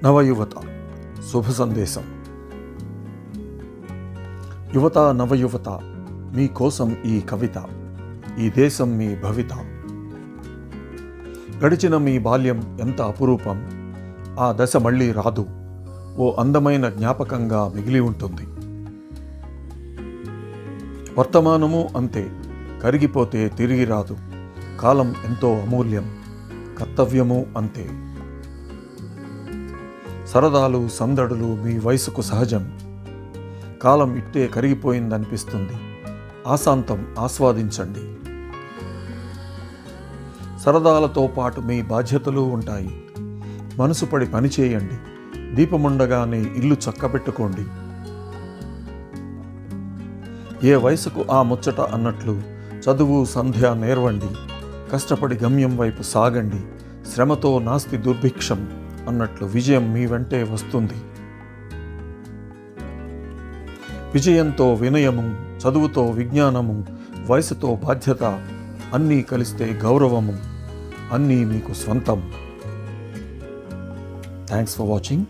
నవయువత శుభ సందేశం. యువత నవయువత మీకోసం ఈ కవిత, ఈ దేశం మీ భవిత. గడిచిన మీ బాల్యం ఎంత అపురూపం, ఆ దశ మళ్ళీ రాదు, ఓ అందమైన జ్ఞాపకంగా మిగిలి ఉంటుంది. వర్తమానము అంతే, కరిగిపోతే తిరిగి రాదు, కాలం ఎంతో అమూల్యం, కర్తవ్యము అంతే. సరదాలు సందడులు మీ వయసుకు సహజం, కాలం ఇట్టే కరిగిపోయిందనిపిస్తుంది, ఆశాంతం ఆస్వాదించండి. సరదాలతో పాటు మీ బాధ్యతలు ఉంటాయి, మనసు పడి పనిచేయండి, దీపముండగానే ఇల్లు చక్కబెట్టుకోండి. ఏ వయసుకు ఆ ముచ్చట అన్నట్లు చదువు సంధ్య నేర్వండి, కష్టపడి గమ్యం వైపు సాగండి, శ్రమతో నాస్తి దుర్భిక్షం అన్నట్లు విజయం మీ వెంటే వస్తుంది. విజయంతో వినయము, చదువుతో విజ్ఞానము, వయసుతో బాధ్యత అన్నీ కలిస్తే గౌరవము, అన్నీ మీకు స్వంతం. Thanks for watching.